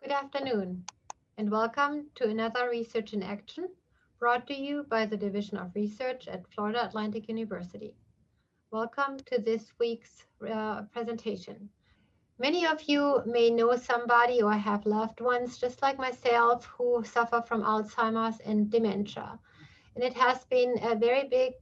Good afternoon, and welcome to another Research in Action brought to you by the Division of Research at Florida Atlantic University. Welcome to this week's presentation. Many of you may know somebody or have loved ones, just like myself, who suffer from Alzheimer's and dementia. And it has been a very big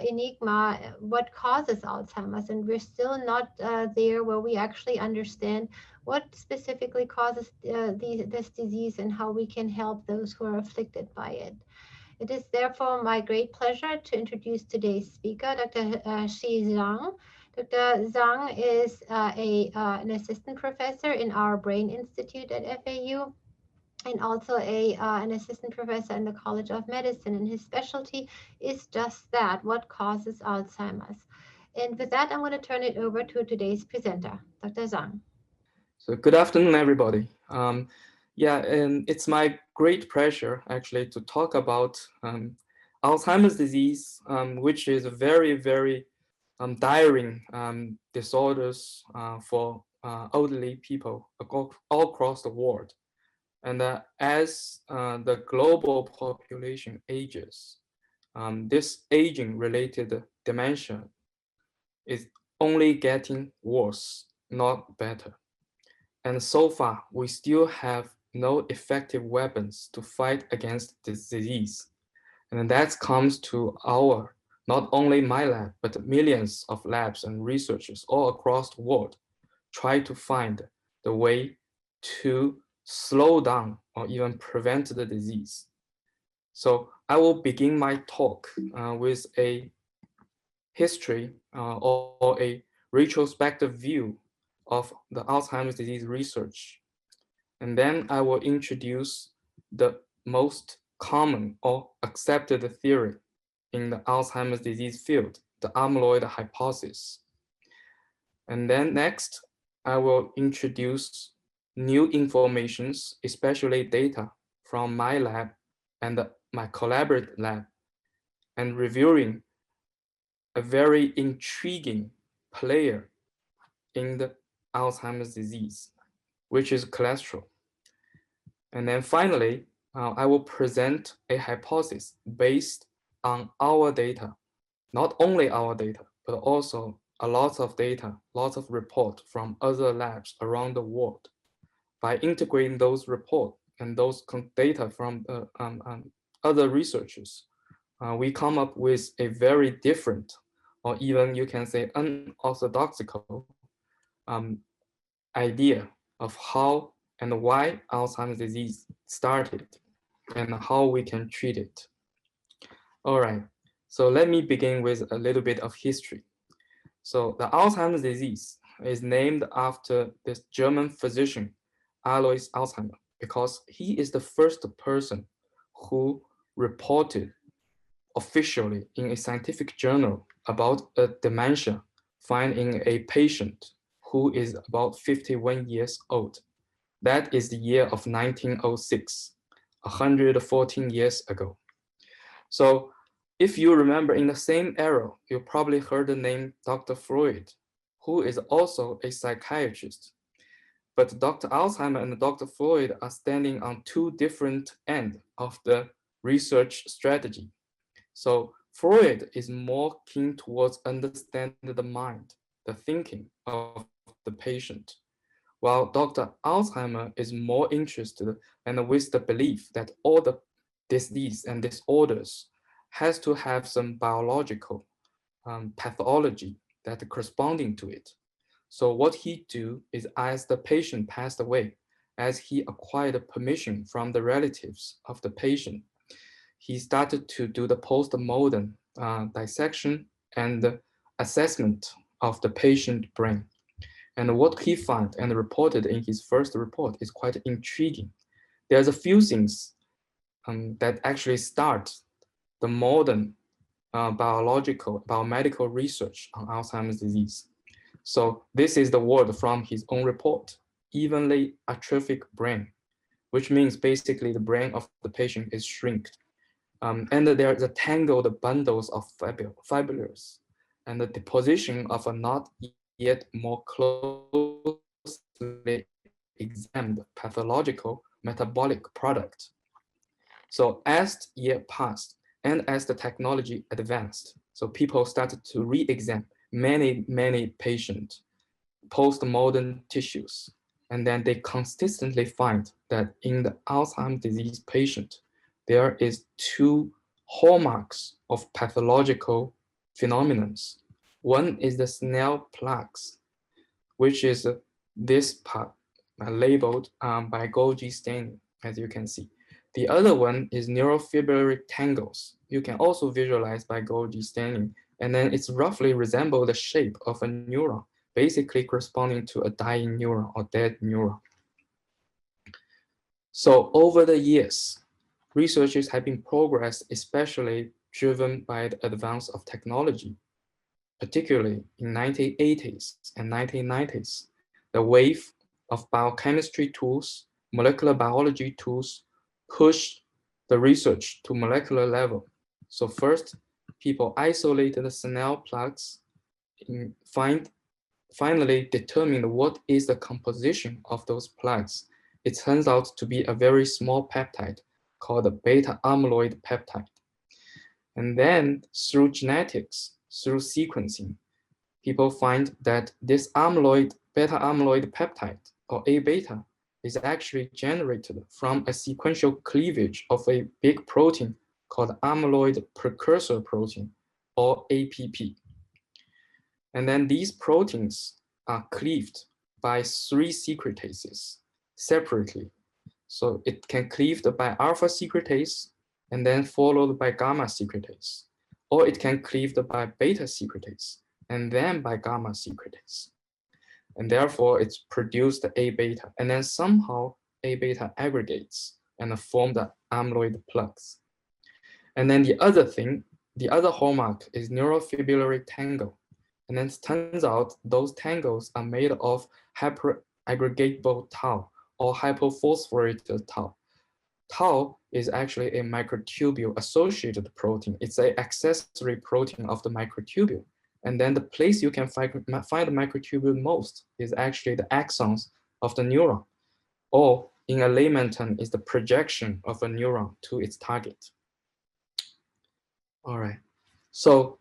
enigma what causes Alzheimer's, and we're still not there where we actually understand what specifically causes this disease and how we can help those who are afflicted by it. It is therefore my great pleasure to introduce today's speaker, Dr. Qi Zhang. Dr. Zhang is an assistant professor in our Brain Institute at FAU and also an assistant professor in the College of Medicine. And his specialty is just that, what causes Alzheimer's. And with that, I'm going to turn it over to today's presenter, Dr. Zhang. So good afternoon, everybody. And it's my great pleasure actually to talk about Alzheimer's disease, which is a very, very tiring disorders for elderly people all across the world. And as the global population ages, this aging-related dementia is only getting worse, not better. And so far, we still have no effective weapons to fight against this disease. And that comes to our, not only my lab, but millions of labs and researchers all across the world try to find the way to slow down or even prevent the disease. So I will begin my talk with a history or a retrospective view of the Alzheimer's disease research. And then I will introduce the most common or accepted theory in the Alzheimer's disease field, the Amyloid hypothesis. And then next, I will introduce new informations, especially data from my lab and my collaborative lab, and reviewing a very intriguing player in the Alzheimer's disease, which is cholesterol. And then finally, I will present a hypothesis based on our data, not only our data, but also a lot of data, lots of reports from other labs around the world. By integrating those reports and those data from other researchers, we come up with a very different, or even you can say unorthodoxical idea of how and why Alzheimer's disease started and how we can treat it. All right, so let me begin with a little bit of history. So the Alzheimer's disease is named after this German physician, Alois Alzheimer, because he is the first person who reported officially in a scientific journal about a dementia found in a patient who is about 51 years old. That is the year of 1906, 114 years ago. So if you remember in the same era, you probably heard the name Dr. Freud, who is also a psychiatrist. But Dr. Alzheimer and Dr. Freud are standing on two different ends of the research strategy. So Freud is more keen towards understanding the mind, the thinking of the patient, while Dr. Alzheimer is more interested and with the belief that all the disease and disorders has to have some biological pathology that corresponding to it. So what he do is, as the patient passed away, as he acquired permission from the relatives of the patient, he started to do the post-mortem dissection and assessment of the patient brain. And what he found and reported in his first report is quite intriguing. There's a few things that actually start the modern biomedical research on Alzheimer's disease. So this is the word from his own report, evenly atrophic brain, which means basically the brain of the patient is shrinked. And there is a tangled bundles of fibrils and the deposition of a not yet more closely examined pathology. pathological metabolic product. So as year passed and as the technology advanced, so people started to re-examine many patient post-modern tissues. And then they consistently find that in the Alzheimer's disease patient, there is two hallmarks of pathological phenomena. One is the Snell plaques, which is this part labeled by Golgi staining, as you can see. The other one is neurofibrillary tangles. You can also visualize by Golgi staining, and then it's roughly resemble the shape of a neuron, basically corresponding to a dying neuron or dead neuron. So over the years, researches have been progressed, especially driven by the advance of technology, particularly in 1980s and 1990s. The wave of biochemistry tools, molecular biology tools pushed the research to molecular level. So first, people isolated the Snell plaques, finally determined what is the composition of those plaques. It turns out to be a very small peptide called the beta amyloid peptide. And then through genetics, through sequencing, people find that this beta amyloid peptide, or A-beta, is actually generated from a sequential cleavage of a big protein called amyloid precursor protein, or APP. And then these proteins are cleaved by 3 secretases separately. So it can cleaved by alpha secretase and then followed by gamma secretase, or it can cleaved by beta secretase and then by gamma secretase. And therefore it's produced A-beta, and then somehow A-beta aggregates and form the amyloid plaques. And then the other hallmark is neurofibrillary tangle. And then it turns out those tangles are made of hyperaggregable tau or hypophosphorated tau. Tau is actually a microtubule associated protein. It's an accessory protein of the microtubule. And then the place you can find the microtubule most is actually the axons of the neuron, or in a layman term, is the projection of a neuron to its target. All right, so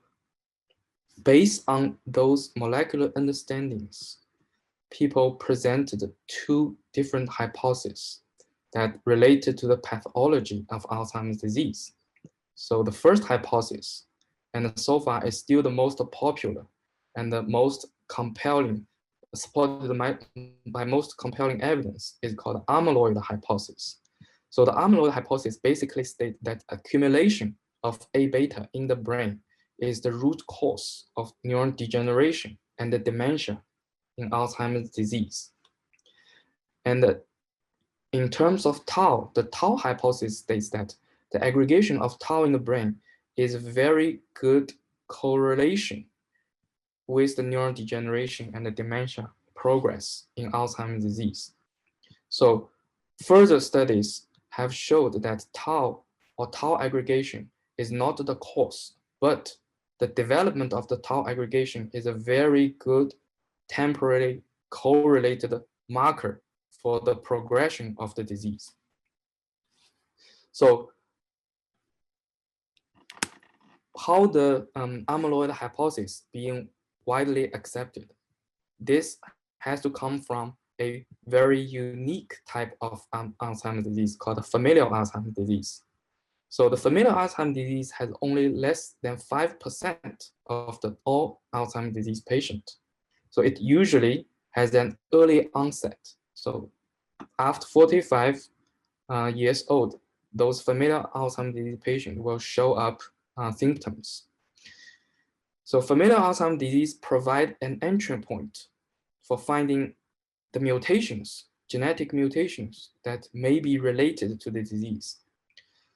based on those molecular understandings, people presented 2 different hypotheses that related to the pathology of Alzheimer's disease. So the first hypothesis, and so far is still the most popular and the most compelling, supported by most compelling evidence, is called amyloid hypothesis. So the amyloid hypothesis basically states that accumulation of A-beta in the brain is the root cause of neuron degeneration and the dementia in Alzheimer's disease. And in terms of tau, the tau hypothesis states that the aggregation of tau in the brain is a very good correlation with the neuron degeneration and the dementia progress in Alzheimer's disease. So further studies have showed that tau or tau aggregation is not the cause, but the development of the tau aggregation is a very good temporarily correlated marker for the progression of the disease. So how the amyloid hypothesis being widely accepted? This has to come from a very unique type of Alzheimer's disease called familial Alzheimer's disease. So the familial Alzheimer's disease has only less than 5% of all Alzheimer's disease patients. So it usually has an early onset. So after 45 years old, those familial Alzheimer's disease patients will show up symptoms. So familial Alzheimer's disease provide an entry point for finding the mutations, genetic mutations that may be related to the disease.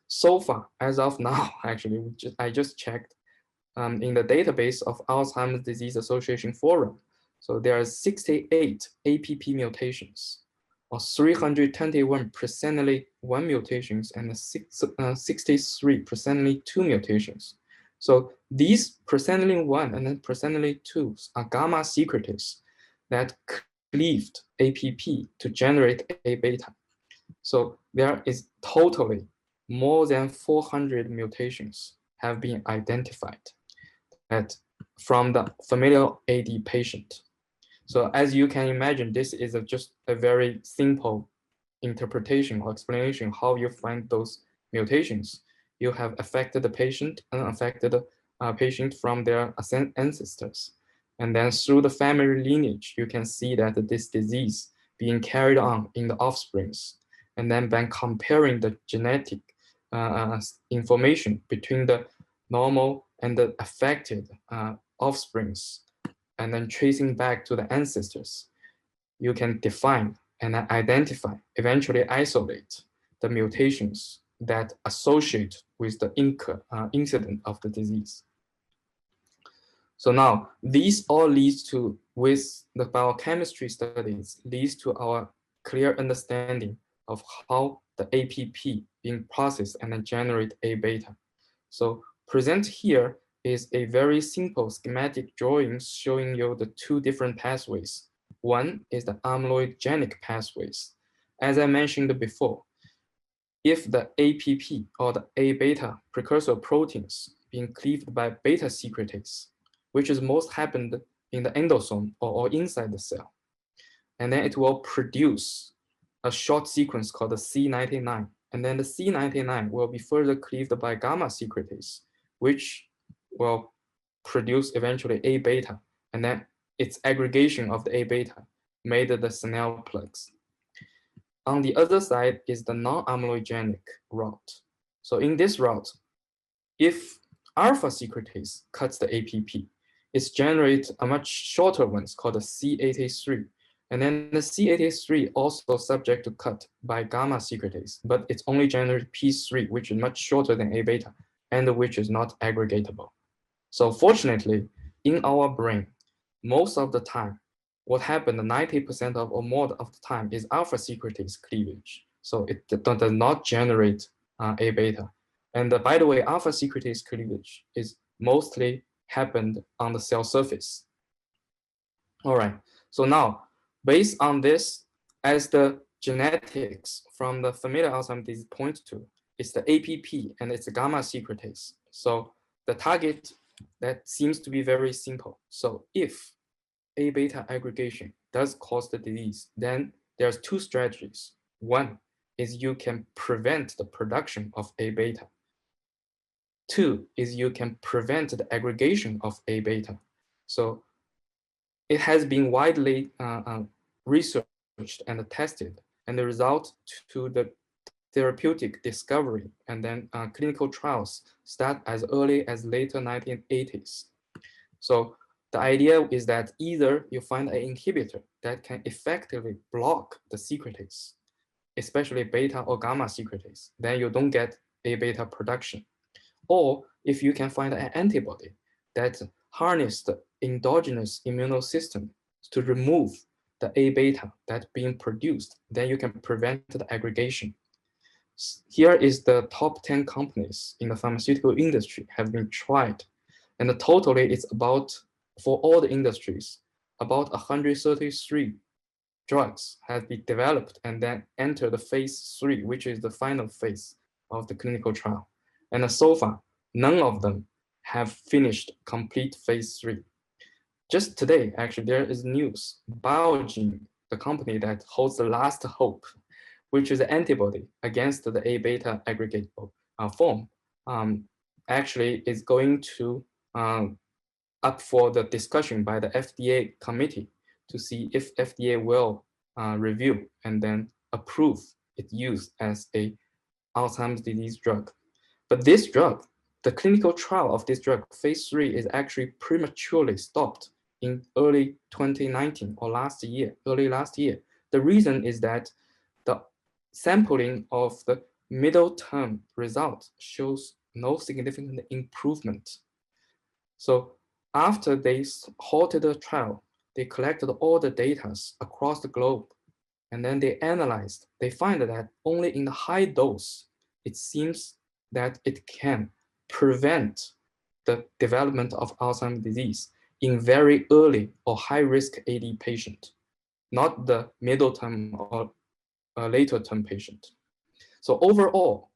So far, as of now, actually, I just checked in the database of Alzheimer's Disease Association Forum. So there are 68 APP mutations, or 321 presenily 1 mutations, and 63 presenily 2 mutations. So these presenily 1 and then presenily 2 are gamma secretase that cleaved APP to generate A-beta. So there is totally more than 400 mutations have been identified that from the familial AD patient. So as you can imagine, this is just a very simple interpretation or explanation how you find those mutations. You have affected the patient and unaffected patient from their ancestors. And then through the family lineage, you can see that this disease being carried on in the offsprings. And then by comparing the genetic information between the normal and the affected offsprings, and then tracing back to the ancestors, you can define and identify, eventually isolate the mutations that associate with the incident of the disease. So now these all leads to, with the biochemistry studies, leads to our clear understanding of how the APP being processed and then generate A beta. So present here is a very simple schematic drawing showing you the two different pathways. One is the amyloidogenic pathways. As I mentioned before, if the APP or the A beta precursor proteins being cleaved by beta secretase, which is most happened in the endosome or inside the cell, and then it will produce a short sequence called the C99. And then the C99 will be further cleaved by gamma secretase, which will produce eventually A beta. And then its aggregation of the A beta made the Snell plugs. On the other side is the non-amyloidogenic route. So in this route, if alpha secretase cuts the APP, it generates a much shorter one called the C83. And then the C83 also subject to cut by gamma secretase, but it's only generate P3, which is much shorter than A beta, and which is not aggregatable. So fortunately, in our brain, most of the time, what happened 90% of or more of the time is alpha secretase cleavage. So it does not generate A beta. And by the way, alpha secretase cleavage is mostly happened on the cell surface. All right, so now, based on this, as the genetics from the familial Alzheimer's disease point to, it's the APP and it's the gamma secretase. So the target that seems to be very simple. So if A beta aggregation does cause the disease, then there's two strategies. One is you can prevent the production of A beta. Two is you can prevent the aggregation of A beta. So it has been widely researched and tested, and the result to the therapeutic discovery and then clinical trials start as early as later 1980s. So the idea is that either you find an inhibitor that can effectively block the secretase, especially beta or gamma secretase, then you don't get A beta production. Or if you can find an antibody that harness the endogenous immune system to remove the A beta that's being produced, then you can prevent the aggregation. Here is the top 10 companies in the pharmaceutical industry have been tried. And totally it's about, for all the industries, about 133 drugs have been developed and then enter the phase 3, which is the final phase of the clinical trial. And so far, none of them have finished complete phase 3. Just today, actually, there is news. Biogen, the company that holds the last hope, which is an antibody against the A beta aggregatable form, actually is going to up for the discussion by the FDA committee to see if FDA will review and then approve its use as a Alzheimer's disease drug. But this drug, the clinical trial of this drug, phase 3, is actually prematurely stopped in early 2019 or early last year. The reason is that the sampling of the middle term result shows no significant improvement. So after they halted the trial, they collected all the data across the globe, and then they analyzed. They find that only in the high dose, it seems that it can prevent the development of Alzheimer's disease in very early or high-risk AD patient, not the middle term or a later term patient. So overall,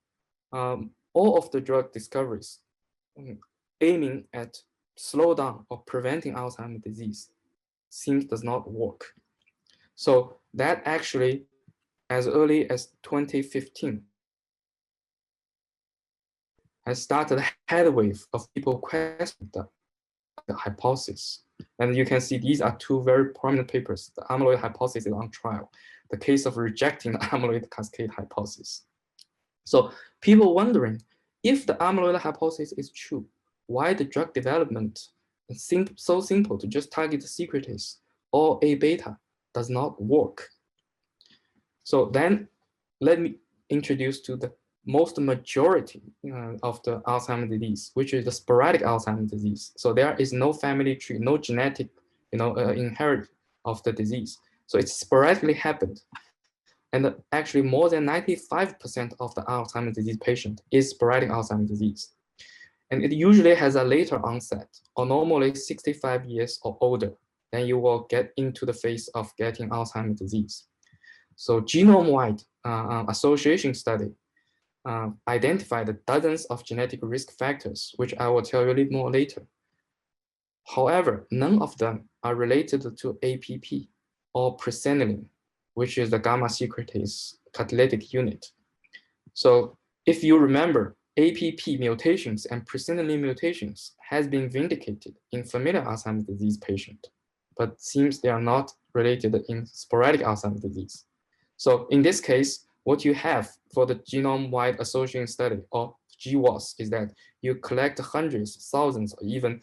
all of the drug discoveries aiming at slow down or preventing Alzheimer's disease seems does not work. So that actually, as early as 2015, has started a head wave of people questioning the hypothesis. And you can see these are two very prominent papers. The amyloid hypothesis is on trial, the case of rejecting the amyloid cascade hypothesis. So people wondering, if the amyloid hypothesis is true, why the drug development is so simple to just target the secretase or A beta does not work. So then let me introduce to the most majority of the Alzheimer's disease, which is the sporadic Alzheimer's disease. So there is no family tree, no genetic, inherit of the disease. So it sporadically happened. And actually more than 95% of the Alzheimer's disease patient is sporadic Alzheimer's disease. And it usually has a later onset, or normally 65 years or older, then you will get into the phase of getting Alzheimer's disease. So genome-wide association study identified dozens of genetic risk factors, which I will tell you a little more later. However, none of them are related to APP or presenilin, which is the gamma secretase catalytic unit. So if you remember, APP mutations and presenilin mutations has been vindicated in familial Alzheimer's disease patient, but seems they are not related in sporadic Alzheimer's disease. So in this case, what you have for the genome-wide association study, or GWAS, is that you collect hundreds, thousands, or even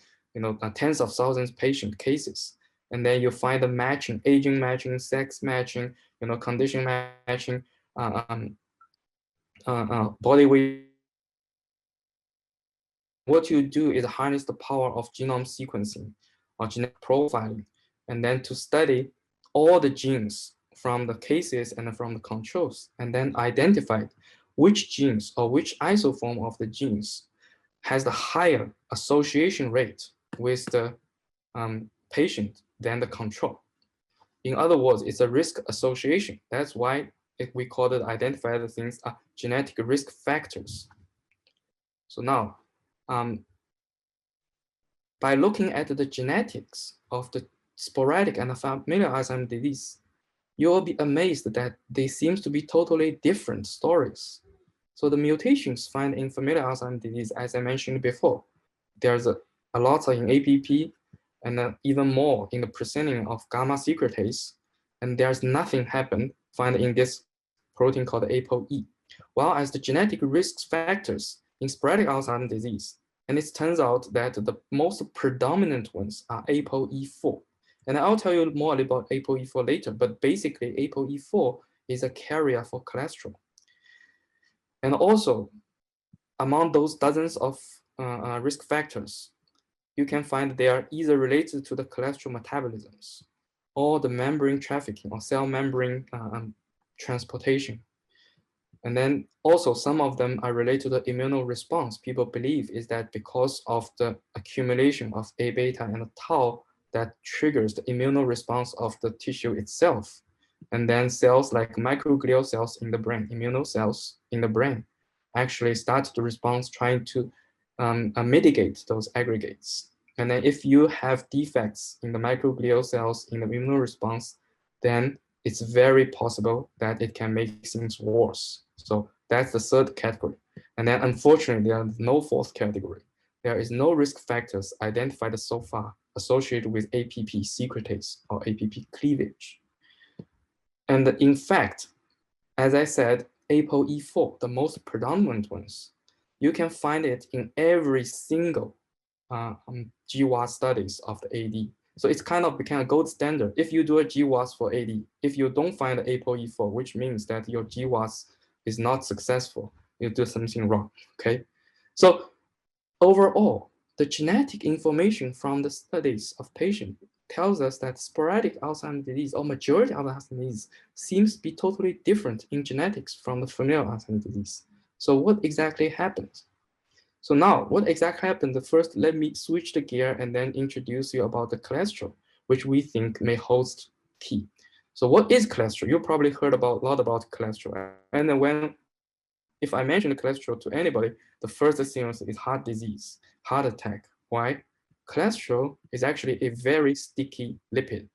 tens of thousands patient cases, and then you find the matching, aging matching, sex matching, condition matching, body weight. What you do is harness the power of genome sequencing or genetic profiling, and then to study all the genes from the cases and from the controls, and then identify which genes or which isoform of the genes has the higher association rate with the patient than the control. In other words, it's a risk association. That's why we call it identify the things are genetic risk factors. So now, by looking at the genetics of the sporadic and familial Alzheimer's disease, you will be amazed that they seem to be totally different stories. So the mutations found in familial Alzheimer's disease, as I mentioned before, there's a lot in APP and even more in the presenting of gamma secretase, and there's nothing happened found in this protein called APOE. While as the genetic risk factors in sporadic Alzheimer's disease, and it turns out that the most predominant ones are APOE4. And I'll tell you more about APOE4 later, but basically APOE4 is a carrier for cholesterol. And also, among those dozens of risk factors, you can find they are either related to the cholesterol metabolisms or the membrane trafficking or cell membrane transportation. And then also some of them are related to the immune response. People believe is that because of the accumulation of A beta and tau that triggers the immune response of the tissue itself. And then cells like microglial cells in the brain, immune cells in the brain, actually start to respond trying to mitigate those aggregates. And then if you have defects in the microglial cells in the immune response, then it's very possible that it can make things worse. So that's the third category. And then unfortunately, there is no fourth category. There is no risk factors identified so far associated with APP secretase or APP cleavage. And in fact, as I said, APOE4, the most predominant ones, you can find it in every single GWAS studies of the AD. So it's kind of become a gold standard. If you do a GWAS for AD, if you don't find the APOE4, which means that your GWAS is not successful, you do something wrong, okay? So overall, the genetic information from the studies of patients tells us that sporadic Alzheimer's disease or majority of Alzheimer's disease seems to be totally different in genetics from the familial Alzheimer's disease. So what exactly happened? So now, what exactly happened? First, let me switch the gear and then introduce you about the cholesterol, which we think may hold key. So what is cholesterol? You probably heard about a lot about cholesterol. And then if I mention the cholesterol to anybody, the first thing is heart disease, heart attack. Why? Cholesterol is actually a very sticky lipid.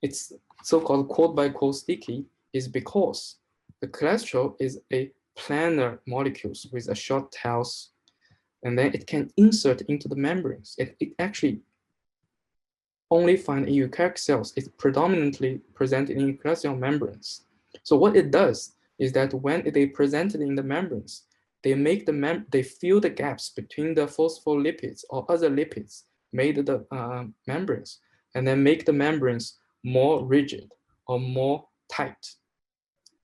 It's so-called quote-by-quote sticky is because the cholesterol is a planar molecules with a short tails, and then it can insert into the membranes. It actually only found in eukaryotic cells. It's predominantly presented in eukaryotic cell membranes. So what it does is that when they presented in the membranes, they fill the gaps between the phospholipids or other lipids made the membranes, and then make the membranes more rigid or more tight.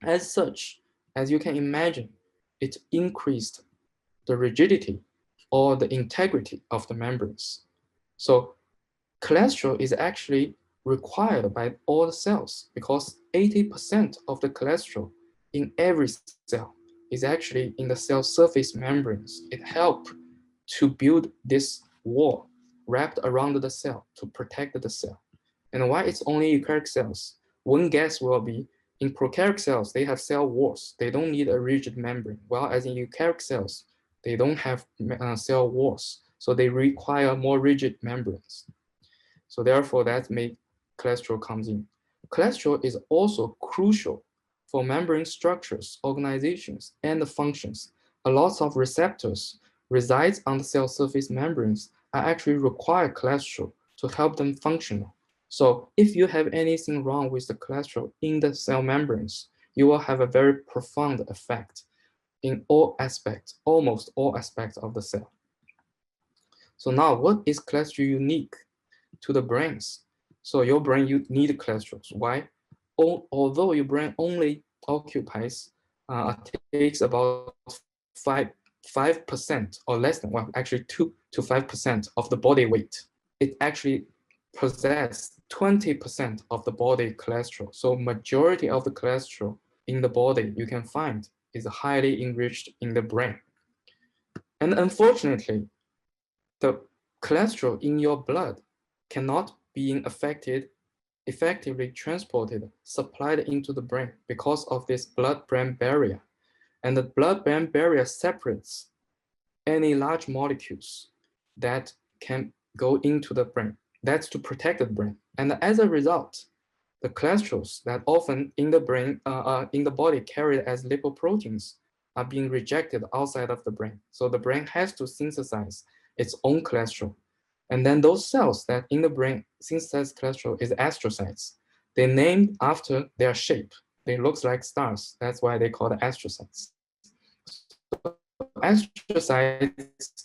As such, as you can imagine, it increased the rigidity or the integrity of the membranes. So cholesterol is actually required by all the cells because 80% of the cholesterol in every cell is actually in the cell surface membranes. It helps to build this wall wrapped around the cell to protect the cell. And why it's only eukaryotic cells? One guess will be in prokaryotic cells, they have cell walls. They don't need a rigid membrane. While as in eukaryotic cells, they don't have cell walls. So they require more rigid membranes. So therefore, that makes cholesterol comes in. Cholesterol is also crucial for membrane structures, organizations, and functions. A lot of receptors resides on the cell surface membranes are actually require cholesterol to help them function. So if you have anything wrong with the cholesterol in the cell membranes, you will have a very profound effect in all aspects, almost all aspects of the cell. So now, what is cholesterol unique to the brains? So your brain, you need cholesterol. Why? Although your brain only occupies, takes about 5% or less than, well, actually 2 to 5% of the body weight, it actually possesses 20% of the body cholesterol. So majority of the cholesterol in the body you can find is highly enriched in the brain. And unfortunately, the cholesterol in your blood cannot be effectively transported, supplied into the brain because of this blood-brain barrier. And the blood-brain barrier separates any large molecules that can go into the brain. That's to protect the brain. And as a result, the cholesterols that often in the brain, in the body carried as lipoproteins are being rejected outside of the brain. So the brain has to synthesize its own cholesterol. And then those cells that in the brain synthesize cholesterol is astrocytes. They're named after their shape. They look like stars. That's why they call it astrocytes. So astrocytes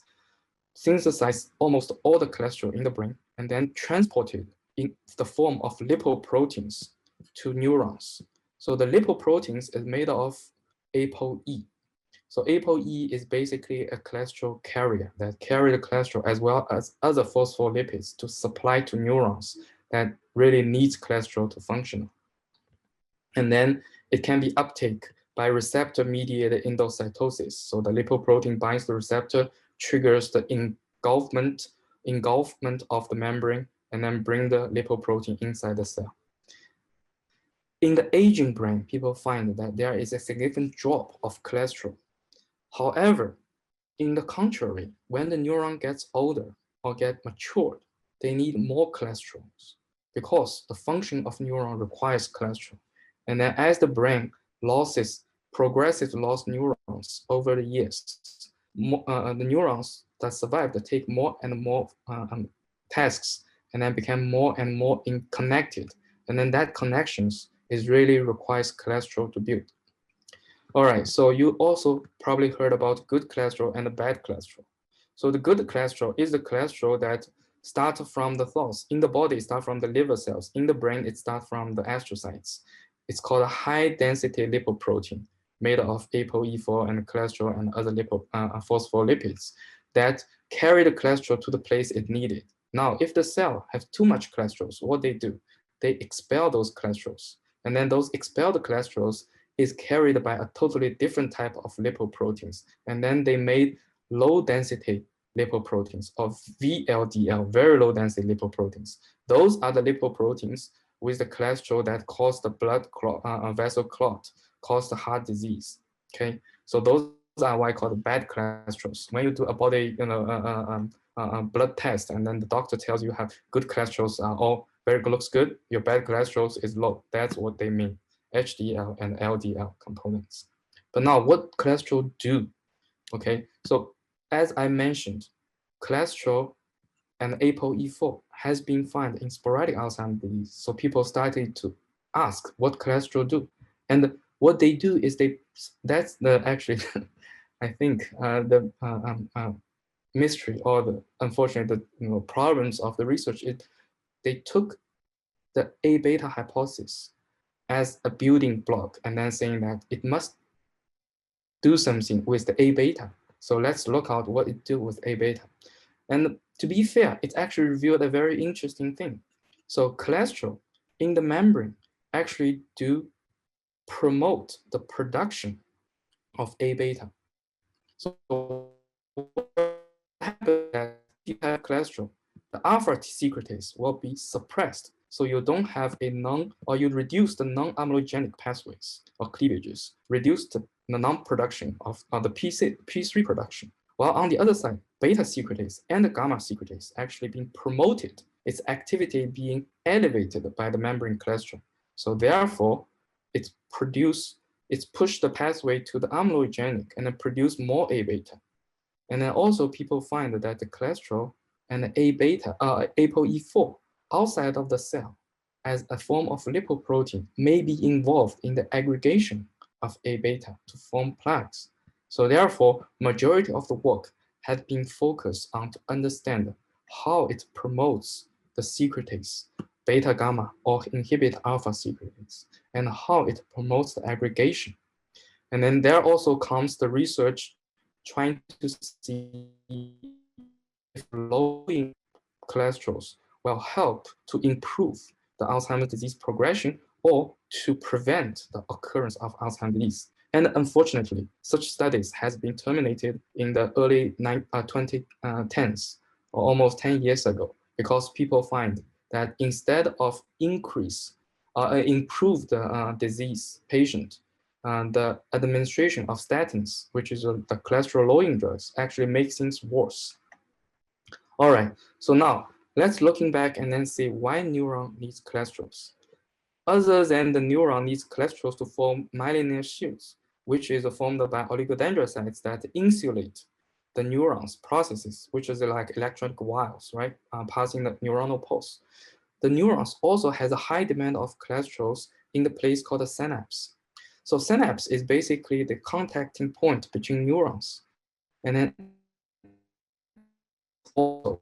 synthesize almost all the cholesterol in the brain and then transport it in the form of lipoproteins to neurons. So the lipoproteins is made of ApoE. So ApoE is basically a cholesterol carrier that carry the cholesterol as well as other phospholipids to supply to neurons that really needs cholesterol to function. And then it can be uptake by receptor-mediated endocytosis. So the lipoprotein binds the receptor, triggers the engulfment of the membrane, and then bring the lipoprotein inside the cell. In the aging brain, people find that there is a significant drop of cholesterol. However, in the contrary, when the neuron gets older or get matured, they need more cholesterol because the function of neuron requires cholesterol. And then as the brain progressively lost neurons over the years, the neurons that survive that take more and more tasks and then become more and more connected. And then that connections is really requires cholesterol to build. All right, so you also probably heard about good cholesterol and the bad cholesterol. So the good cholesterol is the cholesterol that starts from the thoughts. In the body, it starts from the liver cells. In the brain, it starts from the astrocytes. It's called a high-density lipoprotein made of ApoE4 and cholesterol and other phospholipids that carry the cholesterol to the place it needed. Now, if the cell has too much cholesterol, so what they do, they expel those cholesterols. And then those expelled cholesterols is carried by a totally different type of lipoproteins. And then they made low density lipoproteins of VLDL, very low density lipoproteins. Those are the lipoproteins with the cholesterol that cause the blood clot, vessel clot, cause the heart disease. Okay, so those are why called bad cholesterols. When you do a body, blood test, and then the doctor tells you have good cholesterols, all very good, looks good. Your bad cholesterol is low. That's what they mean. HDL and LDL components. But now, what cholesterol do? Okay, so as I mentioned, cholesterol and ApoE4 has been found in sporadic Alzheimer's disease. So people started to ask what cholesterol do, and what they do is that's the actually I think the mystery or the unfortunate problems of the research is they took the A beta hypothesis as a building block and then saying that it must do something with the A beta. So let's look at what it do with A beta. And to be fair, it actually revealed a very interesting thing. So cholesterol in the membrane actually do promote the production of A beta. So what happens that if you have cholesterol, the alpha secretase will be suppressed. So you don't have or you reduce the non-amyloidogenic pathways or cleavages, reduce the non-production of the P3 production. While on the other side, beta secretase and the gamma secretase actually being promoted, its activity being elevated by the membrane cholesterol. So therefore, it's pushed the pathway to the amyloidogenic and then produce more A beta. And then also people find that the cholesterol and the A beta, ApoE4 outside of the cell as a form of lipoprotein may be involved in the aggregation of A beta to form plaques. So therefore, majority of the work has been focused on to understand how it promotes the secretase, beta gamma, or inhibit alpha secretase, and how it promotes the aggregation. And then there also comes the research trying to see if lowering cholesterols will help to improve the Alzheimer's disease progression or to prevent the occurrence of Alzheimer's disease. And unfortunately, such studies has been terminated in the early 2010s, or almost 10 years ago, because people find that instead of improve the disease patient, the administration of statins, which is the cholesterol lowering drugs, actually makes things worse. All right, so now let's looking back and then see why neuron needs cholesterols. Other than the neuron needs cholesterols to form myelin shields, which is formed by oligodendrocytes that insulate the neurons processes, which is like electronic wires, right, passing the neuronal pulse. The neurons also has a high demand of cholesterols in the place called the synapse. So synapse is basically the contacting point between neurons, and then also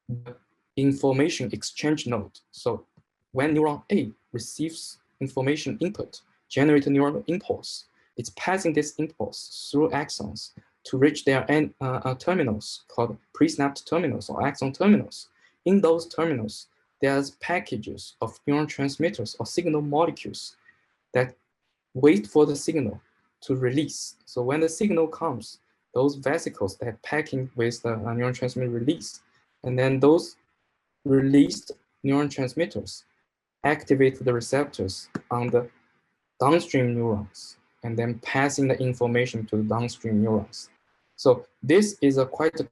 the information exchange node. So when neuron A receives information input, generate a neural impulse, it's passing this impulse through axons to reach their terminals called presynaptic terminals or axon terminals. In those terminals, there's packages of neurotransmitters or signal molecules that wait for the signal to release. So when the signal comes, those vesicles that packing with the neurotransmitter release, and then those released neurotransmitters activate the receptors on the downstream neurons and then passing the information to the downstream neurons. So this is a quite a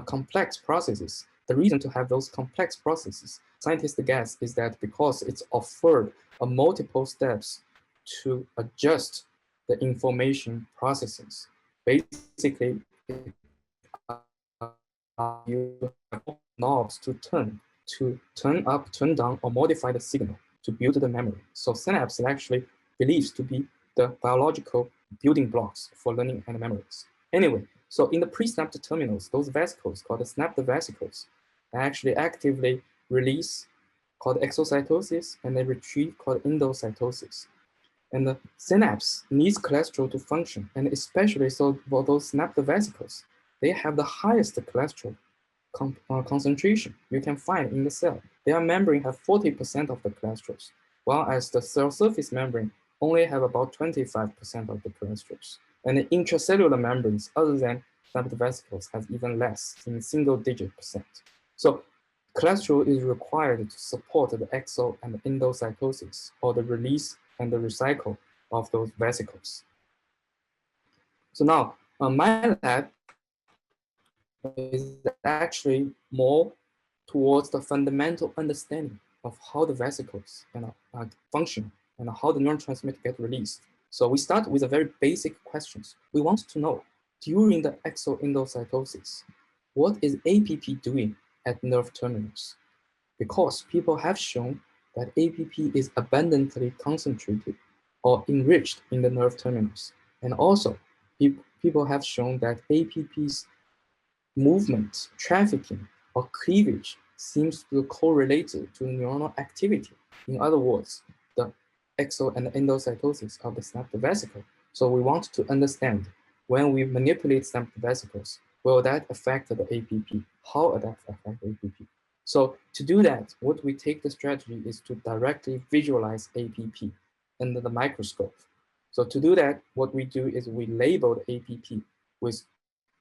complex processes. The reason to have those complex processes, scientists guess, is that because it's offered a multiple steps to adjust the information processes. Basically, you have knobs to turn up, turn down, or modify the signal to build the memory. So synapse actually believes to be the biological building blocks for learning and memories. Anyway, so in the presynaptic terminals, those vesicles called the synaptic vesicles actually actively release called exocytosis and then retrieve called endocytosis. And the synapse needs cholesterol to function, and especially so for those synaptic vesicles, they have the highest cholesterol concentration you can find in the cell. Their membrane have 40% of the cholesterols, while as the cell surface membrane only have about 25% of the cholesterols. And the intracellular membranes, other than synaptic vesicles, has even less, in single-digit percent. So cholesterol is required to support the exo and endocytosis, or the release and the recycle of those vesicles. So now, my lab is actually more towards the fundamental understanding of how the vesicles function and how the neurotransmitter get released. So we start with a very basic questions. We want to know, during the exoendocytosis, what is APP doing at nerve terminals? Because people have shown that APP is abundantly concentrated or enriched in the nerve terminals. And also, people have shown that APP's movement, trafficking, or cleavage seems to correlate to neuronal activity. In other words, the exo and endocytosis of the synaptic vesicle. So we want to understand, when we manipulate synaptic vesicles, will that affect the APP? How will that affect the APP? So to do that, what we take the strategy is to directly visualize APP under the microscope. So to do that, what we do is we label the APP with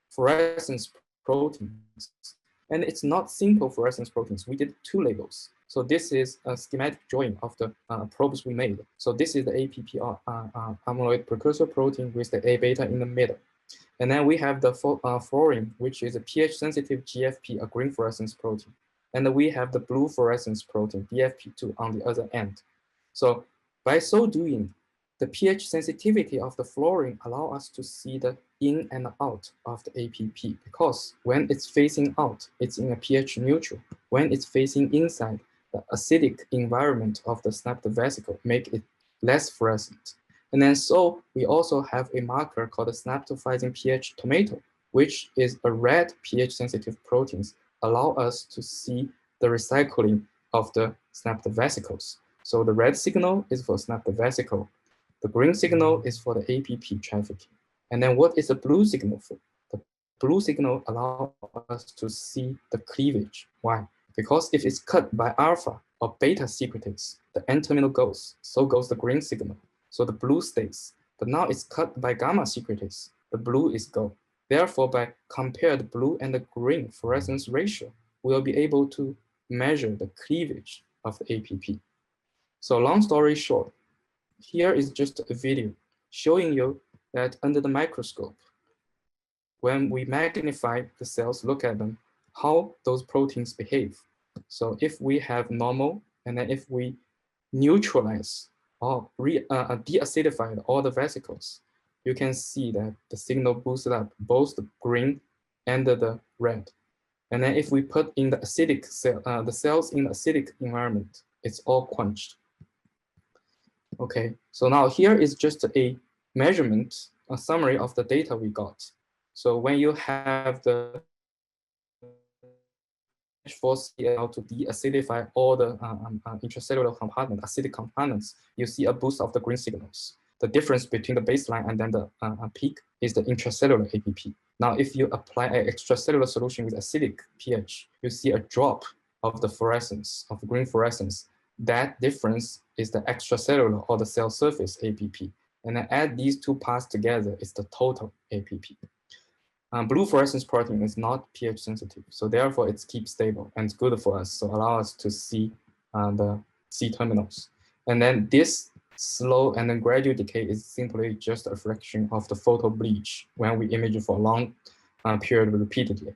fluorescence proteins. And it's not simple fluorescence proteins. We did two labels. So this is a schematic drawing of the probes we made. So this is the APP amyloid precursor protein with the A beta in the middle. And then we have the fluorine, which is a pH-sensitive GFP, a green fluorescence protein. And then we have the blue fluorescence protein, DFP2, on the other end. So by so doing, the pH sensitivity of the fluorine allow us to see the in and out of the APP, because when it's facing out, it's in a pH neutral. When it's facing inside, the acidic environment of the synaptic vesicle make it less fluorescent. And then so we also have a marker called the synaptophysin pH tomato, which is a red pH sensitive proteins, allow us to see the recycling of the synaptic vesicles. So the red signal is for synaptic vesicle. The green signal is for the APP trafficking. And then what is the blue signal for? The blue signal allows us to see the cleavage. Why? Because if it's cut by alpha or beta secretase, the N-terminal goes, so goes the green signal. So the blue stays. But now it's cut by gamma secretase, the blue is go. Therefore, by compare the blue and the green fluorescence ratio, we'll be able to measure the cleavage of the APP. So long story short, here is just a video showing you that under the microscope, when we magnify the cells, look at them, how those proteins behave. So if we have normal, and then if we neutralize or deacidify all the vesicles, you can see that the signal boosted up both the green and the red. And then if we put in the acidic cell, the cells in the acidic environment, it's all quenched. Okay, so now here is just a measurement, a summary of the data we got. So when you have the for CL to deacidify all the intracellular compartment, acidic components, you see a boost of the green signals. The difference between the baseline and then the peak is the intracellular APP. Now, if you apply an extracellular solution with acidic pH, you see a drop of the fluorescence, of the green fluorescence. That difference is the extracellular or the cell surface APP. And then add these two parts together, it's the total APP. Blue fluorescence protein is not pH sensitive, so therefore it's keep stable and it's good for us, so allow us to see the C terminals. And then this slow and then gradual decay is simply just a fraction of the photo bleach when we image for a long period repeatedly.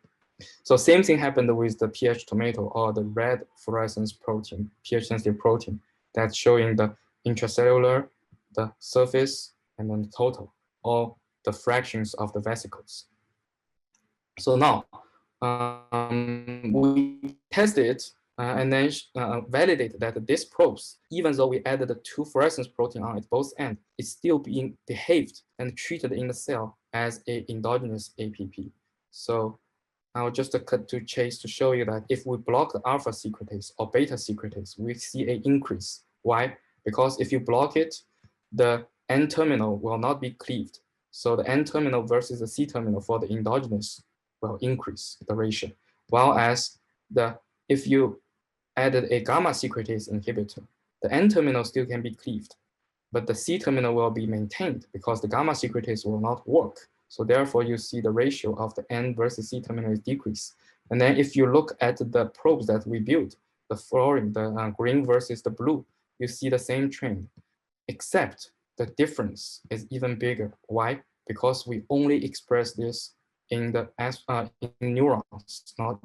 So same thing happened with the pH tomato or the red fluorescence protein, pH sensitive protein, that's showing the intracellular, the surface, and then the total, or the fractions of the vesicles. So now we tested it and then validate that this probes, even though we added the two fluorescence protein on its both ends, it's still being behaved and treated in the cell as an endogenous APP. So I'll just cut to chase to show you that if we block the alpha secretase or beta secretase, we see an increase. Why? Because if you block it, the N-terminal will not be cleaved. So the N-terminal versus the C-terminal for the endogenous will increase the ratio. While as if you added a gamma secretase inhibitor, the N-terminal still can be cleaved, but the C-terminal will be maintained because the gamma secretase will not work. So therefore, you see the ratio of the N versus C terminal is decreased. And then if you look at the probes that we built, the fluorine, the green versus the blue, you see the same trend, except the difference is even bigger. Why? Because we only express this in the in neurons, not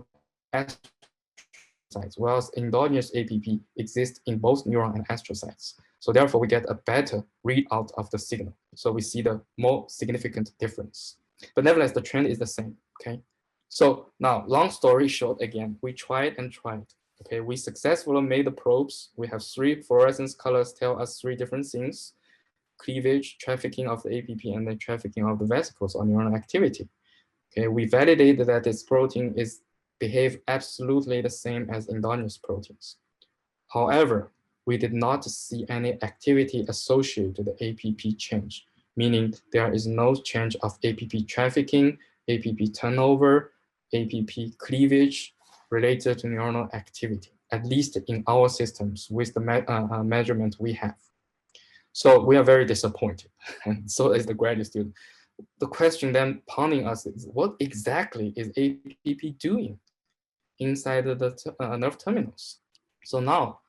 astrocytes, whereas endogenous APP exists in both neuron and astrocytes. So therefore, we get a better readout of the signal. So we see the more significant difference. But nevertheless, the trend is the same, okay? So now, long story short, again, we tried and tried. Okay, we successfully made the probes. We have 3 fluorescence colors tell us 3 different things: cleavage, trafficking of the APP, and the trafficking of the vesicles or neuronal activity. Okay, we validated that this protein behave absolutely the same as endogenous proteins. However, we did not see any activity associated to the APP change, meaning there is no change of APP trafficking, APP turnover, APP cleavage related to neuronal activity, at least in our systems with the measurement we have. So we are very disappointed, and so is the graduate student. The question then pounding us is, what exactly is APP doing inside the nerve terminals? So now,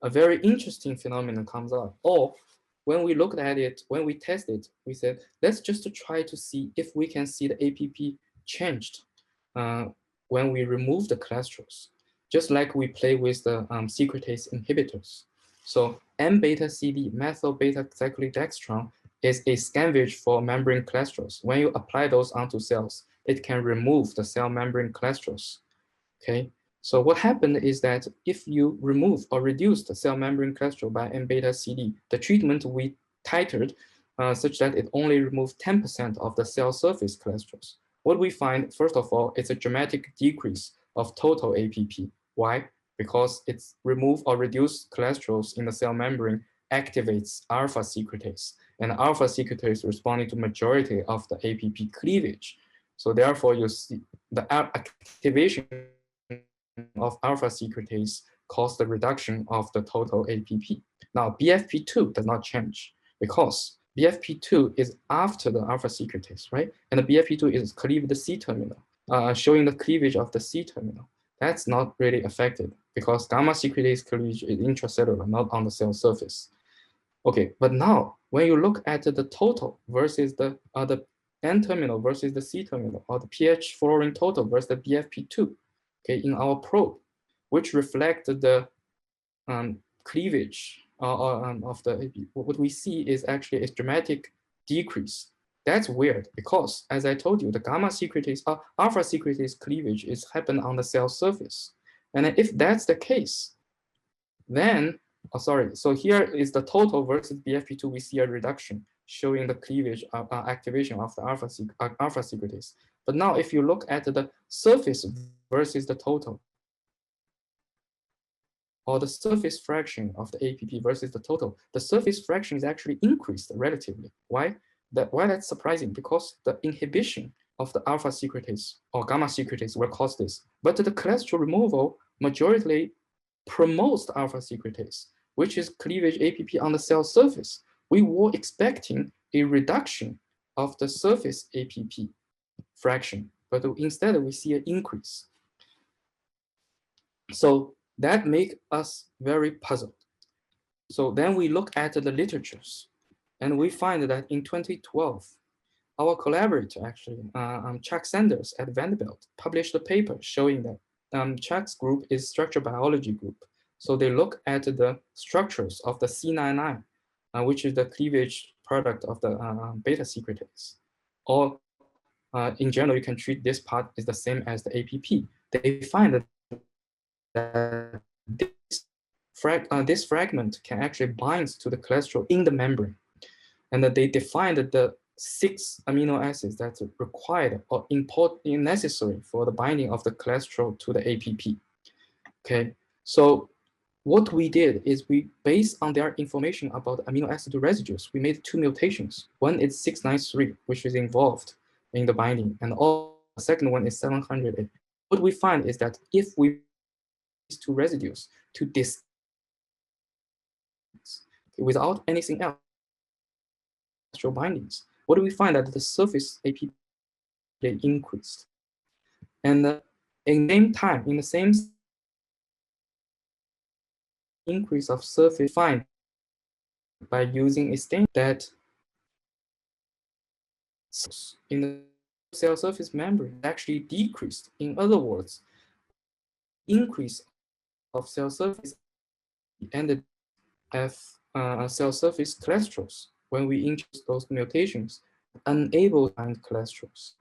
a very interesting phenomenon comes up. Or when we looked at it, when we tested, we said, let's just try to see if we can see the APP changed when we remove the cholesterols, just like we play with the secretase inhibitors. So M-beta-CD, methyl beta cyclodextron, is a scavenge for membrane cholesterols. When you apply those onto cells, it can remove the cell membrane cholesterols. Okay, so what happened is that if you remove or reduce the cell membrane cholesterol by M-beta-CD, the treatment we titrated such that it only removed 10% of the cell surface cholesterols. What we find, first of all, it's a dramatic decrease of total APP. Why? Because it's remove or reduce cholesterols in the cell membrane activates alpha secretase, and alpha secretase responding to majority of the APP cleavage. So therefore, you see the activation of alpha secretase cause the reduction of the total APP. Now, BFP2 does not change because BFP2 is after the alpha secretase, right? And the BFP2 is cleave the C terminal, showing the cleavage of the C terminal. That's not really affected because gamma secretase cleavage is intracellular, not on the cell surface. Okay, but now when you look at the total versus the N terminal versus the C terminal, or the pH fluorine total versus the BFP2, okay, in our probe, which reflect the cleavage of the, what we see is actually a dramatic decrease. That's weird because, as I told you, the gamma secretase, alpha secretase cleavage is happen on the cell surface. And if that's the case, then, so here is the total versus BFP2, we see a reduction showing the cleavage activation of the alpha secretase. But now if you look at the surface versus the total, or the surface fraction of the APP versus the total, the surface fraction is actually increased relatively. Why? Why that's surprising? Because the inhibition of the alpha secretase or gamma secretase will cause this. But the cholesterol removal majority promotes the alpha secretase, which is cleavage APP on the cell surface. We were expecting a reduction of the surface APP fraction, but instead we see an increase. So that makes us very puzzled. So then we look at the literatures, and we find that in 2012, our collaborator, actually, Chuck Sanders at Vanderbilt, published a paper showing that Chuck's group is structural biology group. So they look at the structures of the C99, which is the cleavage product of the beta secretase. Or in general, you can treat this part as the same as the APP. They find that this fragment can actually bind to the cholesterol in the membrane. And that they defined the 6 amino acids that's required or important necessary for the binding of the cholesterol to the APP. Okay, so what we did is we, based on their information about amino acid residues, we made 2 mutations. One is 693, which is involved in the binding, and the second one is 708. What we find is that if we these 2 residues to without anything else, bindings, what do we find? That the surface APP increased. And In the same time, in the same increase of surface find by using a stain that in the cell surface membrane actually decreased. In other words, increase of cell surface and cell surface cholesterols when we introduce those mutations, unable to find cholesterols.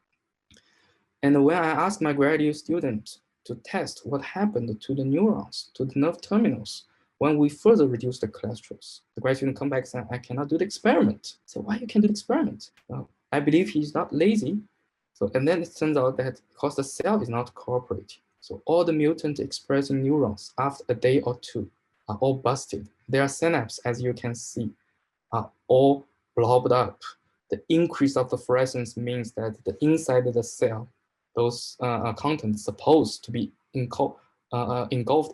And when I asked my graduate student to test what happened to the neurons, to the nerve terminals, when we further reduce the cholesterols, the graduate student come back and said, I cannot do the experiment. So why you can do the experiment? Well, I believe he's not lazy. So, and then it turns out that because the cell is not cooperating. So all the mutant expressing neurons after a day or two are all busted. Their synapses, as you can see, are all blobbed up. The increase of the fluorescence means that the inside of the cell, those contents supposed to be engulfed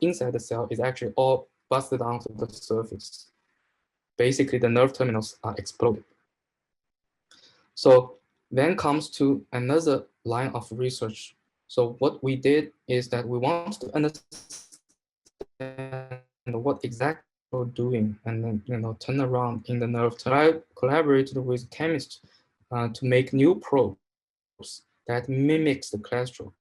inside the cell is actually all busted onto the surface. Basically, the nerve terminals are exploded. So then comes to another line of research. So what we did is that we want to understand what exactly we're doing and then turn around in the nerve. I collaborated with chemists to make new probes that mimics the cholesterol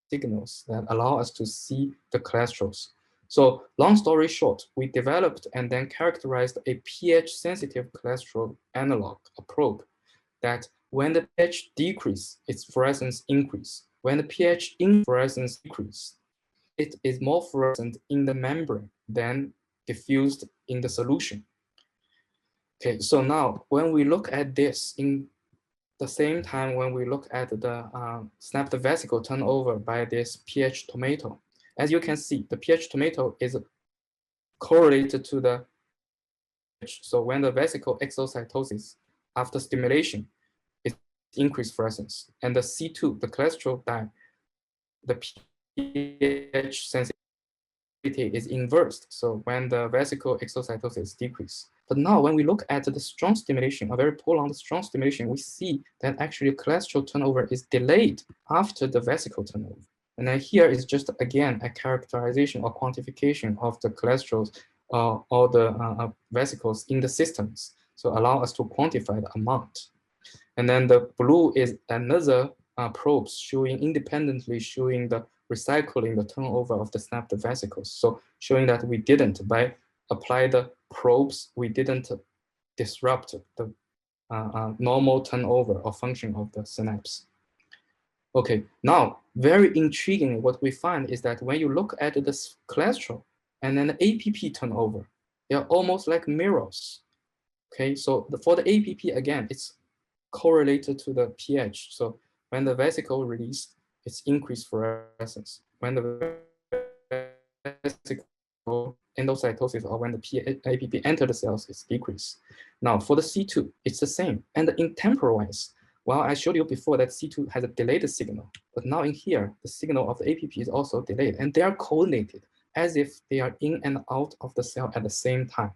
signals that allow us to see the cholesterols. So long story short, we developed and then characterized a pH-sensitive cholesterol analog, a probe, that when the pH decrease, its fluorescence increase. When the pH fluorescence decrease, it is more fluorescent in the membrane than diffused in the solution. Okay, so now when we look at this in the same time, when we look at the snapped vesicle turnover by this pH tomato, as you can see, the pH tomato is correlated to the pH. So when the vesicle exocytosis after stimulation, it increased fluorescence. And the C2, the cholesterol dye, the pH sensitivity is inversed. So when the vesicle exocytosis decrease. But now when we look at the strong stimulation, a very prolonged strong stimulation, we see that actually cholesterol turnover is delayed after the vesicle turnover. And then here is just, again, a characterization or quantification of the cholesterols or the vesicles in the systems. So allow us to quantify the amount. And then the blue is another probes showing independently showing the recycling, the turnover of the snapped vesicles. So showing that we didn't, by apply the probes, we didn't disrupt the normal turnover or function of the synapse. Okay, now very intriguing what we find is that when you look at this cholesterol and then the APP turnover, they are almost like mirrors. Okay, so for the APP, again, it's correlated to the pH. So when the vesicle released, it's increased fluorescence. When the vesicle endocytosis or when the APP enter the cells, it's decreased. Now for the C2, it's the same. And in temporal-wise, well, I showed you before that C2 has a delayed signal, but now in here, the signal of the APP is also delayed, and they are coordinated as if they are in and out of the cell at the same time.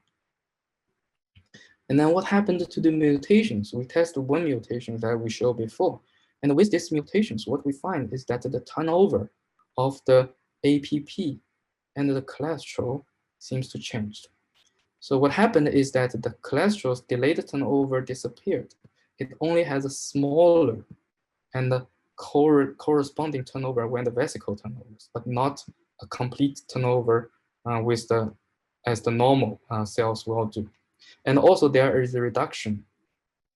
And then what happened to the mutations? We tested one mutation that we showed before. And with these mutations, what we find is that the turnover of the APP and the cholesterol seems to change. So what happened is that the cholesterol's delayed turnover disappeared. It only has a smaller and the corresponding turnover when the vesicle turnovers, but not a complete turnover as the normal cells will do. And also there is a reduction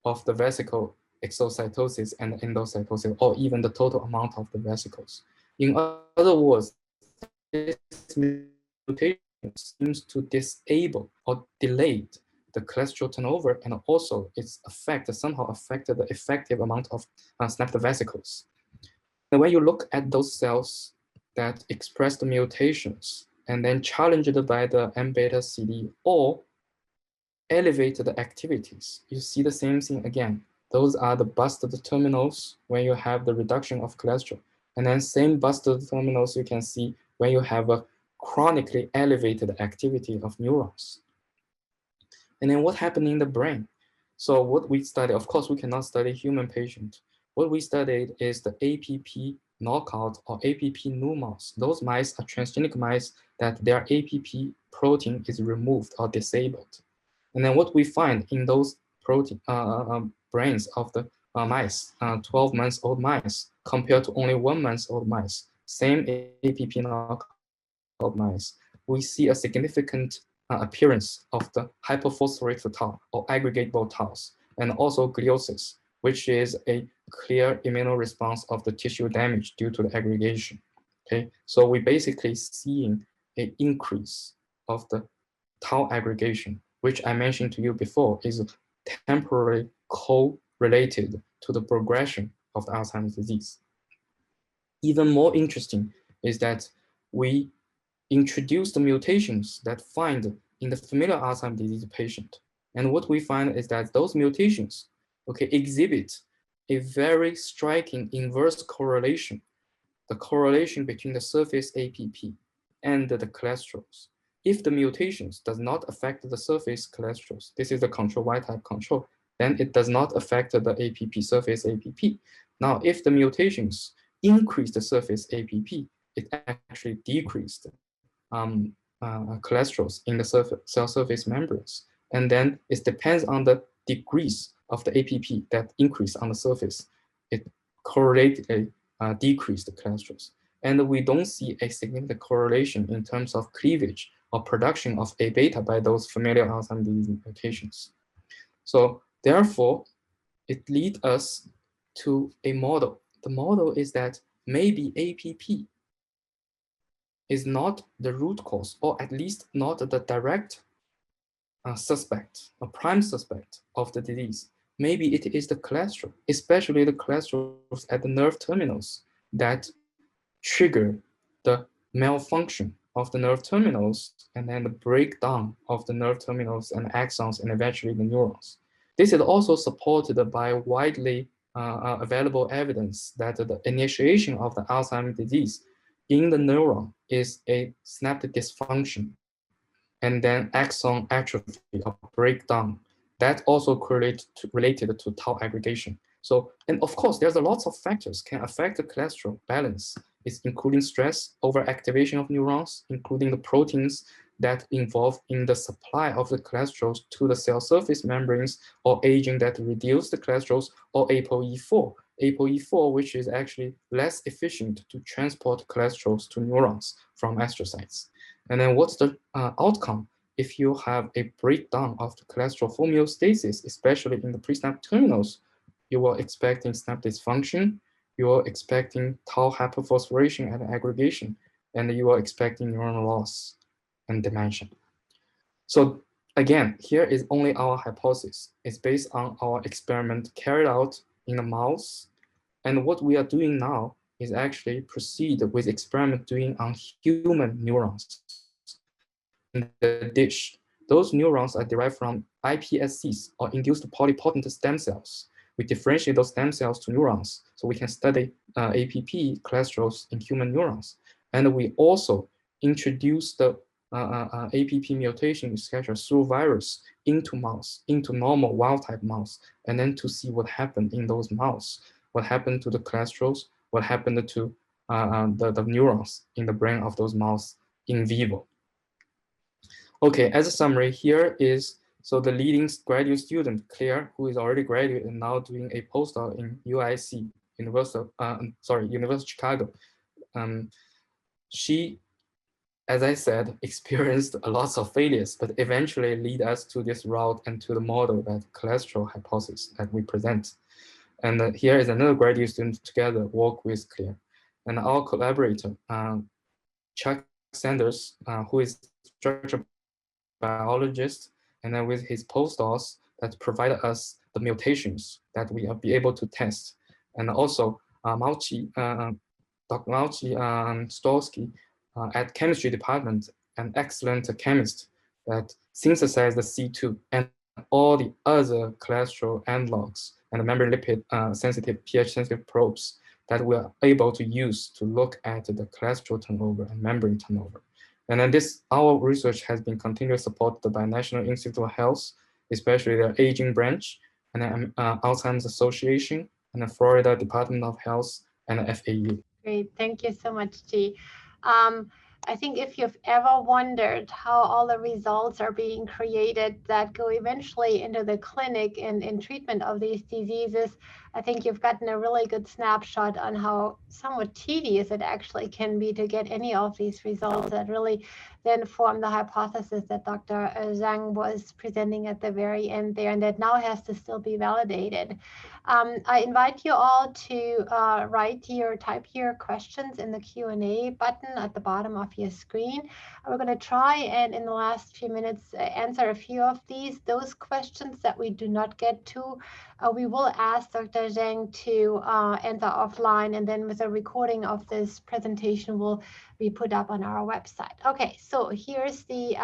of the vesicle exocytosis and endocytosis, or even the total amount of the vesicles. In other words, this mutation seems to disable or delay the cholesterol turnover, and also its effect somehow affected the effective amount of snapped vesicles. And when you look at those cells that express the mutations and then challenged by the M-beta CD or elevated activities, you see the same thing again. Those are the busted terminals when you have the reduction of cholesterol. And then same busted terminals you can see when you have a chronically elevated activity of neurons. And then what happened in the brain? So what we study, of course, we cannot study human patients, What we studied is the APP knockout or APP-null mouse. Those mice are transgenic mice that their APP protein is removed or disabled. And then what we find in those protein brains of the mice, 12 months old mice, compared to only 1 month old mice, same APP knockout mice, we see a significant appearance of the hypophosphorylated tau or aggregate taus, and also gliosis, which is a clear immunoresponse of the tissue damage due to the aggregation. Okay, so we basically seeing an increase of the tau aggregation, which I mentioned to you before is temporarily correlated to the progression of the Alzheimer's disease. Even more interesting is that we introduce the mutations that find in the familial Alzheimer's disease patient. And what we find is that those mutations, okay, exhibit a very striking inverse correlation, the correlation between the surface APP and the cholesterols. If the mutations does not affect the surface cholesterols, this is the control Y-type control, then it does not affect the APP surface APP. Now, if the mutations increase the surface APP, it actually decreased cholesterols in the cell surface membranes. And then it depends on the degrees of the APP that increase on the surface. It correlates a decreased cholesterols. And we don't see a significant correlation in terms of cleavage or production of A beta by those familial Alzheimer's disease mutations. So therefore, it leads us to a model. The model is that maybe APP is not the root cause, or at least not the direct suspect, a prime suspect of the disease. Maybe it is the cholesterol, especially the cholesterols at the nerve terminals that trigger the malfunction of the nerve terminals and then the breakdown of the nerve terminals and axons and eventually the neurons. This is also supported by widely available evidence that the initiation of the Alzheimer's disease in the neuron is a synaptic dysfunction and then axon atrophy or breakdown. That also related to tau aggregation. So, and of course, there's a lots of factors can affect the cholesterol balance. It's including stress, overactivation of neurons, including the proteins that involve in the supply of the cholesterol to the cell surface membranes, or aging that reduce the cholesterol, or ApoE4. ApoE4, which is actually less efficient to transport cholesterol to neurons from astrocytes. And then what's the outcome? If you have a breakdown of the cholesterol homeostasis, especially in the presynaptic terminals, you are expecting synaptic dysfunction, you are expecting tau hyperphosphorylation and aggregation, and you are expecting neuronal loss and dementia. So again, here is only our hypothesis. It's based on our experiment carried out in a mouse. And what we are doing now is actually proceed with experiment doing on human neurons in the dish. Those neurons are derived from iPSCs, or induced pluripotent stem cells. We differentiate those stem cells to neurons so we can study APP cholesterols in human neurons. And we also introduce the APP mutation, etc., through virus into mouse, into normal wild-type mouse, and then to see what happened in those mouse, what happened to the cholesterols, what happened to the neurons in the brain of those mouse in vivo. Okay, as a summary, here is so the leading graduate student, Claire, who is already graduate and now doing a postdoc in UIC, University of Chicago. She, as I said, experienced a lot of failures, but eventually lead us to this route and to the model that cholesterol hypothesis that we present. And here is another graduate student together work with Claire. And our collaborator, Chuck Sanders, who is structural biologist, and then with his postdocs that provide us the mutations that we will be able to test. And also Dr. Mauchi Stolsky at chemistry department, an excellent chemist that synthesized the C2 and all the other cholesterol analogs and membrane lipid sensitive, pH sensitive probes that we are able to use to look at the cholesterol turnover and membrane turnover. And then our research has been continuously supported by National Institute of Health, especially their aging branch, and then Alzheimer's Association, and the Florida Department of Health and FAU. Great, thank you so much, Qi. I think if you've ever wondered how all the results are being created that go eventually into the clinic and in treatment of these diseases, I think you've gotten a really good snapshot on how somewhat tedious it actually can be to get any of these results that really then form the hypothesis that Dr. Zhang was presenting at the very end there, and that now has to still be validated. I invite you all to type your questions in the Q&A button at the bottom of your screen. We're going to try and in the last few minutes answer a few of these. Those questions that we do not get to, we will ask Dr. Zhang to answer offline, and then with a recording of this presentation will be put up on our website. Okay, so here's the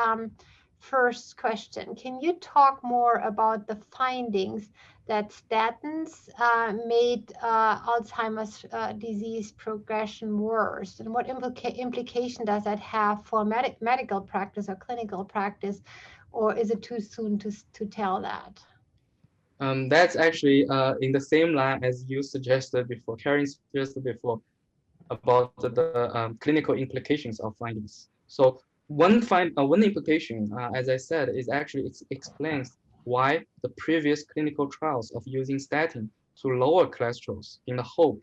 first question. Can you talk more about the findings that statins made Alzheimer's disease progression worse? And what implication does that have for medical practice or clinical practice? Or is it too soon to tell that? That's actually in the same line as you suggested before, Karen suggested before, about the clinical implications of findings. So one implication, as I said, is actually it explains why the previous clinical trials of using statin to lower cholesterols in the hope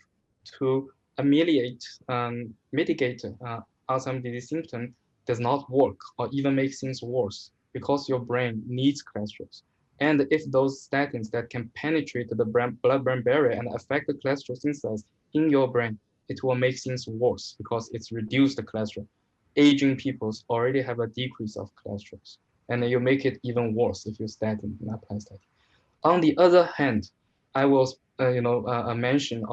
to mitigate Alzheimer's disease symptoms does not work or even make things worse because your brain needs cholesterols. And if those statins that can penetrate the blood-brain barrier and affect the cholesterol synthesis in your brain, it will make things worse because it's reduced the cholesterol. Aging people already have a decrease of cholesterol, and you make it even worse if you apply statin. On the other hand, I will mention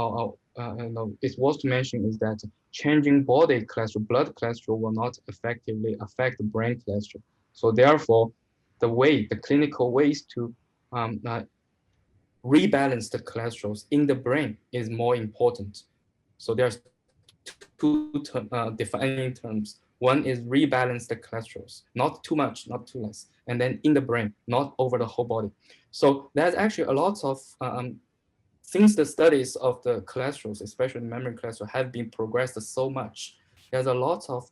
it's worth to mention is that changing body cholesterol, blood cholesterol will not effectively affect the brain cholesterol. So therefore, the clinical ways to rebalance the cholesterols in the brain is more important. So there's two defining terms. One is rebalance the cholesterols, not too much, not too less, and then in the brain, not over the whole body. So there's actually a lot of since the studies of the cholesterols, especially memory cholesterol, have been progressed so much. There's a lot of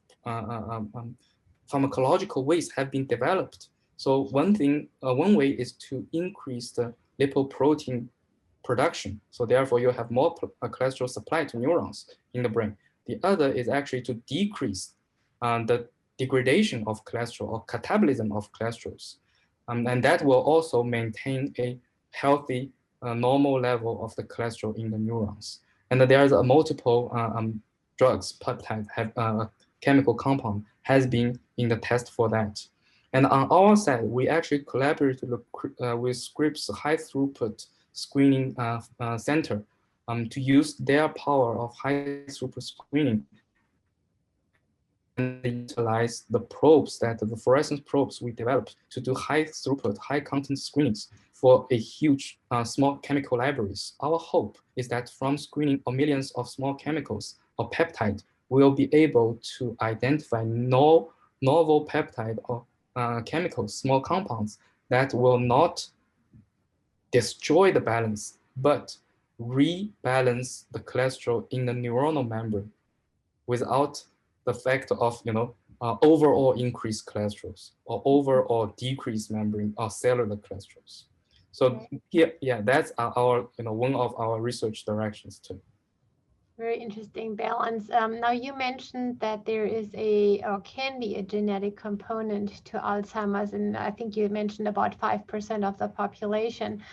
pharmacological ways have been developed. So one way is to increase the lipoprotein production. So therefore, you have more cholesterol supply to neurons in the brain. The other is actually to decrease the degradation of cholesterol or catabolism of cholesterols. And that will also maintain a healthy, normal level of the cholesterol in the neurons. And there's a multiple drugs, peptides, have chemical compound has been in the test for that. And on our side, we actually collaborated with Scripps high throughput screening center to use their power of high throughput screening and utilize the probes the fluorescence probes we developed to do high throughput, high content screenings for a huge small chemical libraries. Our hope is that from screening of millions of small chemicals or peptide, we'll be able to identify novel peptide or chemicals, small compounds that will not destroy the balance, but rebalance the cholesterol in the neuronal membrane without the effect of overall increased cholesterols or overall decreased membrane or cellular cholesterols. So here, yeah, that's our one of our research directions too. Very interesting balance. Now you mentioned that there is or can be a genetic component to Alzheimer's, and I think you mentioned about 5% of the population.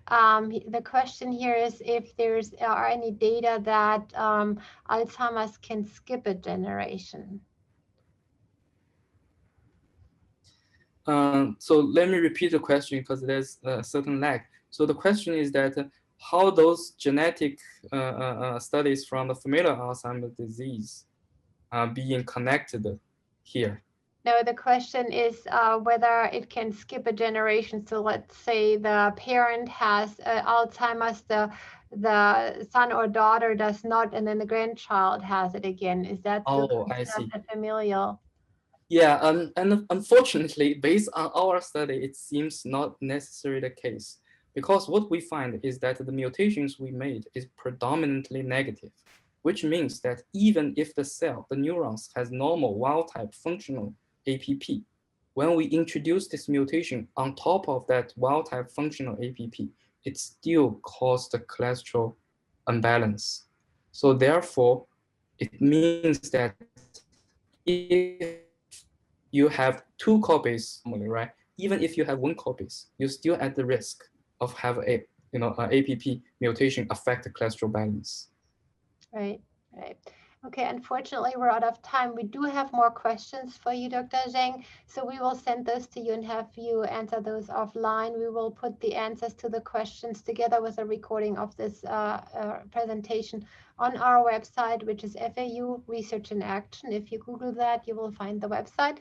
The question here is if are any data that Alzheimer's can skip a generation. So let me repeat the question because there's a certain lag. So the question is that how those genetic studies from the familial Alzheimer's disease are being connected here. No, the question is whether it can skip a generation. So let's say the parent has Alzheimer's, the son or daughter does not, and then the grandchild has it again. Is that I see. A familial? Yeah, and unfortunately, based on our study, it seems not necessarily the case. Because what we find is that the mutations we made is predominantly negative, which means that even if the cell, the neurons, has normal wild-type functional APP, when we introduce this mutation on top of that wild-type functional APP, it still causes the cholesterol imbalance. So therefore, it means that if you have 2 copies normally, right? Even if you have 1 copies, you're still at the risk of have a APP mutation affect the cholesterol balance. Right, right. Okay, unfortunately, we're out of time. We do have more questions for you, Dr. Zhang, so we will send those to you and have you answer those offline. We will put the answers to the questions together with a recording of this presentation on our website, which is FAU Research in Action. If you Google that, you will find the website.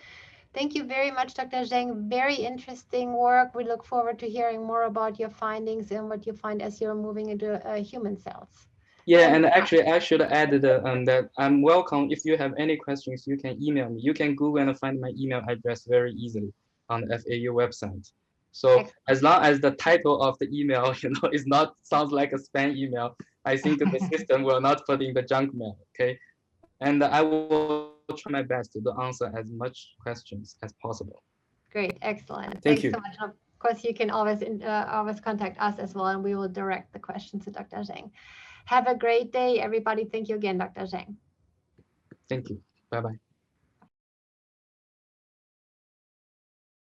Thank you very much, Dr. Zhang. Very interesting work. We look forward to hearing more about your findings and what you find as you're moving into human cells. Yeah, and actually, I should add that I'm welcome. If you have any questions, you can email me. You can Google and find my email address very easily on the FAU website. So as long as the title of the email, is not sounds like a spam email, I think the system will not put in the junk mail. Okay, and I will try my best to answer as much questions as possible. Great, excellent. Thank Thanks you. so much. Of course, you can always contact us as well, and we will direct the questions to Dr. Zhang. Have a great day, everybody. Thank you again, Dr. Zhang. Thank you. Bye-bye.